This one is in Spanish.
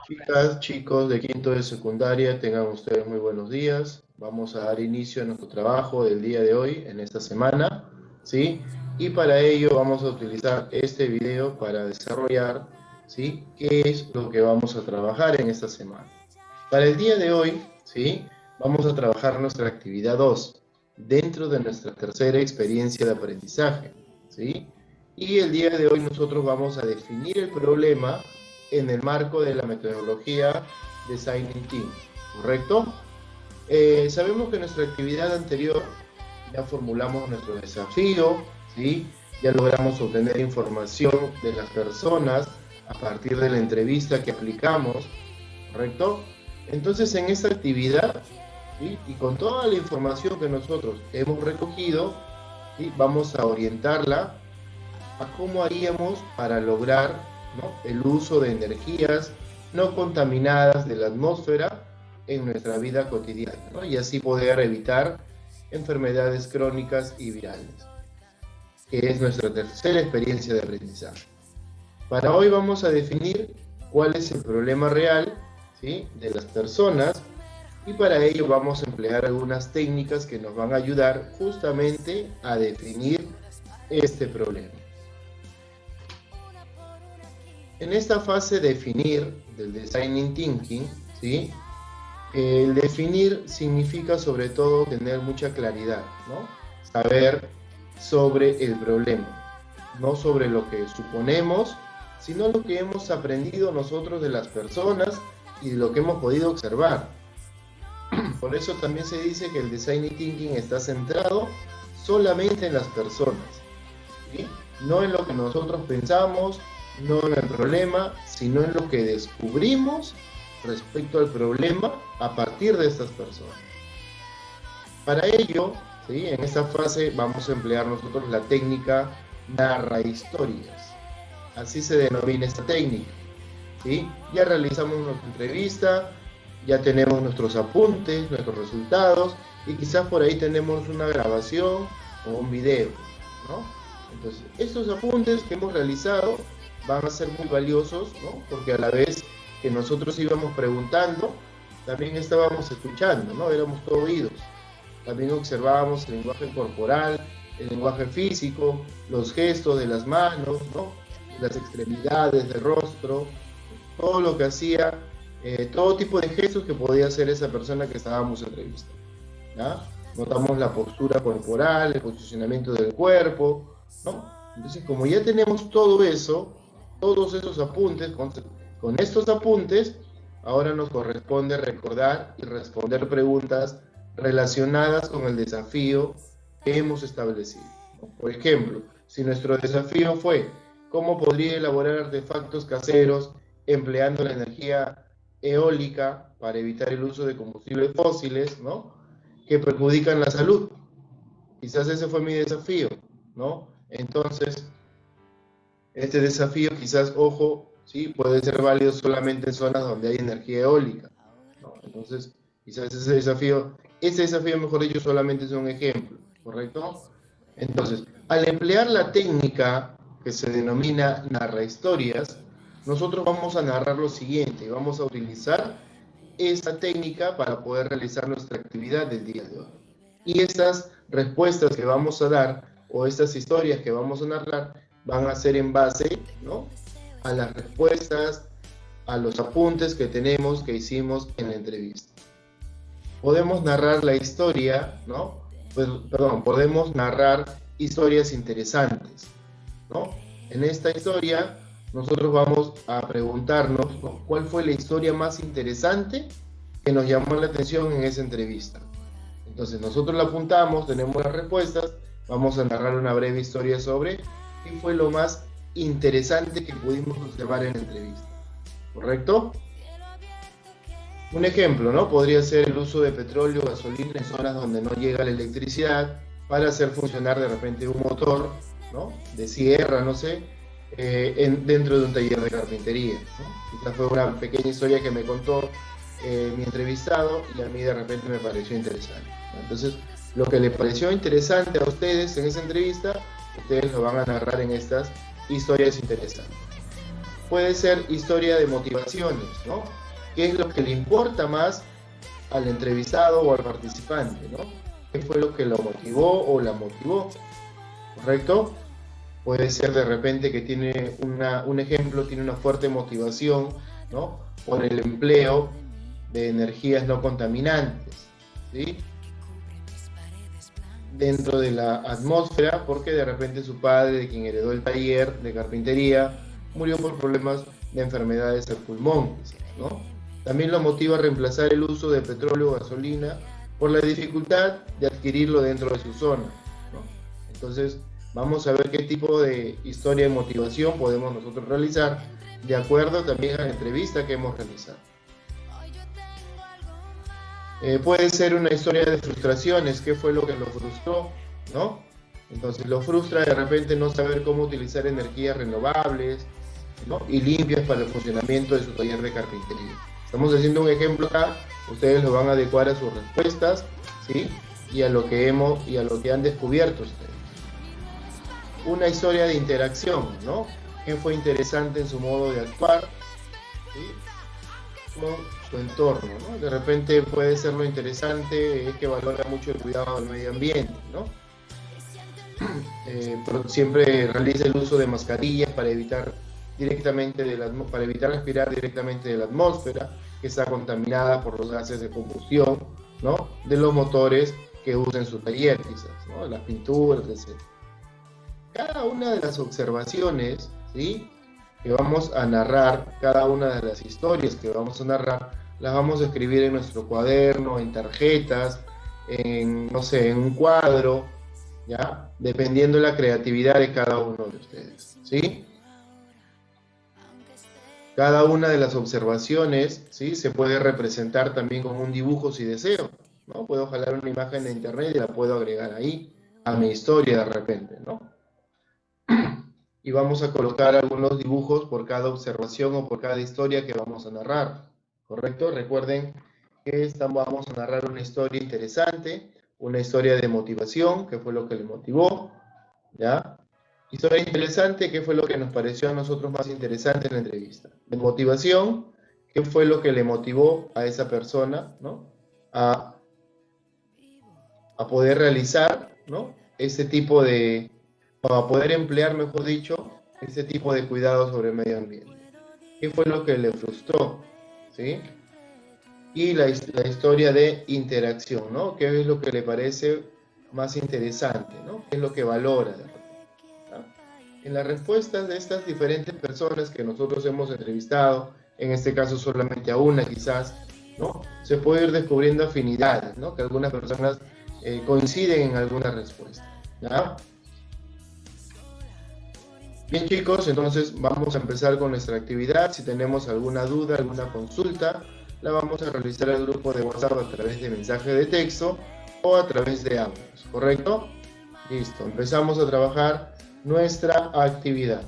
Chicas, chicos de quinto de secundaria, tengan ustedes muy buenos días. Vamos a dar inicio a nuestro trabajo del día de hoy, en esta semana, ¿sí? Y para ello vamos a utilizar este video para desarrollar, ¿sí? ¿Qué es lo que vamos a trabajar en esta semana? Para el día de hoy, ¿sí? Vamos a trabajar nuestra actividad 2, dentro de nuestra tercera experiencia de aprendizaje, ¿sí? Y el día de hoy nosotros vamos a definir el problema en el marco de la metodología Design Thinking, ¿correcto? Sabemos que en nuestra actividad anterior ya formulamos nuestro desafío, ¿sí? Ya logramos obtener información de las personas a partir de la entrevista que aplicamos, ¿correcto? Entonces, en esta actividad, ¿sí? Y con toda la información que nosotros hemos recogido, ¿sí? Vamos a orientarla a cómo haríamos para lograr, ¿no?, el uso de energías no contaminadas de la atmósfera en nuestra vida cotidiana, ¿no? Y así poder evitar enfermedades crónicas y virales, que es nuestra tercera experiencia de aprendizaje. Para hoy vamos a definir cuál es el problema real, ¿sí?, de las personas, y para ello vamos a emplear algunas técnicas que nos van a ayudar justamente a definir este problema. En esta fase de definir del Design Thinking, ¿sí?, el definir significa sobre todo tener mucha claridad, ¿no? Saber sobre el problema, no sobre lo que suponemos, sino lo que hemos aprendido nosotros de las personas y de lo que hemos podido observar. Por eso también se dice que el Design Thinking está centrado solamente en las personas, ¿sí? No en lo que nosotros pensamos, no en el problema, sino en lo que descubrimos respecto al problema a partir de estas personas. Para ello, ¿sí?, en esta fase vamos a emplear nosotros la técnica narra historias. Así se denomina esta técnica, ¿sí? Ya realizamos nuestra entrevista, ya tenemos nuestros apuntes, nuestros resultados, y quizás por ahí tenemos una grabación o un video, ¿no? Entonces, estos apuntes que hemos realizado van a ser muy valiosos, ¿no? Porque a la vez que nosotros íbamos preguntando, también estábamos escuchando, ¿no? Éramos todo oídos. También observábamos el lenguaje corporal, el lenguaje físico, los gestos de las manos, ¿no?, las extremidades del rostro, todo lo que hacía, todo tipo de gestos que podía hacer esa persona que estábamos entrevistando, ¿ya? Notamos la postura corporal, el posicionamiento del cuerpo, ¿no? Entonces, como ya tenemos todo eso, todos esos apuntes, con estos apuntes, ahora nos corresponde recordar y responder preguntas relacionadas con el desafío que hemos establecido, ¿no? Por ejemplo, si nuestro desafío fue ¿cómo podría elaborar artefactos caseros empleando la energía eólica para evitar el uso de combustibles fósiles, ¿no?, que perjudican la salud? Quizás ese fue mi desafío, ¿no? Entonces, este desafío quizás, ojo, sí, puede ser válido solamente en zonas donde hay energía eólica, ¿no? Entonces, quizás ese desafío, mejor dicho, solamente es un ejemplo, ¿correcto? Entonces, al emplear la técnica que se denomina narra historias, nosotros vamos a narrar lo siguiente, vamos a utilizar esta técnica para poder realizar nuestra actividad del día de hoy. Y estas respuestas que vamos a dar, o estas historias que vamos a narrar, van a ser en base, ¿no?, a las respuestas, a los apuntes que tenemos, que hicimos en la entrevista. Podemos narrar la historia, ¿no? Podemos narrar historias interesantes, ¿no? En esta historia, nosotros vamos a preguntarnos, ¿no?, ¿cuál fue la historia más interesante que nos llamó la atención en esa entrevista? Entonces, nosotros la apuntamos, tenemos las respuestas, vamos a narrar una breve historia sobre qué fue lo más interesante que pudimos observar en la entrevista, ¿correcto? Un ejemplo, ¿no?, podría ser el uso de petróleo o gasolina en zonas donde no llega la electricidad para hacer funcionar de repente un motor, ¿no?, de sierra, no sé, dentro de un taller de carpintería, ¿no? Esta fue una pequeña historia que me contó mi entrevistado y a mí de repente me pareció interesante, ¿no? Entonces, lo que le pareció interesante a ustedes en esa entrevista, ustedes lo van a narrar en estas historias interesantes. puede ser historia de motivaciones, ¿no? ¿Qué es lo que le importa más al entrevistado o al participante, ¿no? ¿Qué fue lo que lo motivó o la motivó? ¿Correcto? Puede ser de repente que tiene un ejemplo, tiene una fuerte motivación, ¿no? Por el empleo de energías no contaminantes, ¿sí? Dentro de la atmósfera, porque de repente su padre, de quien heredó el taller de carpintería, murió por problemas de enfermedades del pulmón, ¿no? También lo motiva a reemplazar el uso de petróleo o gasolina por la dificultad de adquirirlo dentro de su zona, ¿no? Entonces, vamos a ver qué tipo de historia de motivación podemos nosotros realizar de acuerdo también a la entrevista que hemos realizado. Puede ser una historia de frustraciones, qué fue lo que lo frustró, ¿no? Entonces lo frustra de repente no saber cómo utilizar energías renovables, ¿no? Y limpias para el funcionamiento de su taller de carpintería. Estamos haciendo un ejemplo acá, ustedes lo van a adecuar a sus respuestas, ¿sí? Y a lo que han descubierto ustedes. Una historia de interacción, ¿no? ¿Qué fue interesante en su modo de actuar? ¿Sí? Con su entorno, ¿no? De repente puede ser lo interesante es que valora mucho el cuidado del medio ambiente, ¿no? Pero siempre realiza el uso de mascarillas para evitar respirar directamente de la atmósfera que está contaminada por los gases de combustión, ¿no? De los motores que usa en su taller, quizás, ¿no? Las pinturas, etc. Cada una de las observaciones, ¿sí?, que vamos a narrar, cada una de las historias que vamos a narrar, las vamos a escribir en nuestro cuaderno, en tarjetas, no sé, en un cuadro, ¿ya? Dependiendo de la creatividad de cada uno de ustedes, ¿sí? Cada una de las observaciones, ¿sí?, se puede representar también con un dibujo si deseo, ¿no? Puedo jalar una imagen de internet y la puedo agregar ahí, a mi historia de repente, ¿no? Y vamos a colocar algunos dibujos por cada observación o por cada historia que vamos a narrar, ¿correcto? Recuerden que vamos a narrar una historia interesante, una historia de motivación, que fue lo que le motivó, ¿ya? Historia interesante, ¿qué fue lo que nos pareció a nosotros más interesante en la entrevista? De motivación, ¿qué fue lo que le motivó a esa persona, ¿no?, a poder realizar, ¿no?, ese tipo de, para poder emplear, mejor dicho, ese tipo de cuidado sobre el medio ambiente? ¿Qué fue lo que le frustró? ¿Sí? Y la historia de interacción, ¿no? ¿Qué es lo que le parece más interesante, ¿no? ¿Qué es lo que valora de repente? ¿Ya? En las respuestas de estas diferentes personas que nosotros hemos entrevistado, en este caso solamente a una quizás, ¿no?, se puede ir descubriendo afinidades, ¿no?, que algunas personas coinciden en alguna respuesta, ¿ya? Bien, chicos, entonces vamos a empezar con nuestra actividad. Si tenemos alguna duda, alguna consulta, la vamos a realizar al grupo de WhatsApp a través de mensaje de texto o a través de audios, ¿correcto? Listo, empezamos a trabajar nuestra actividad.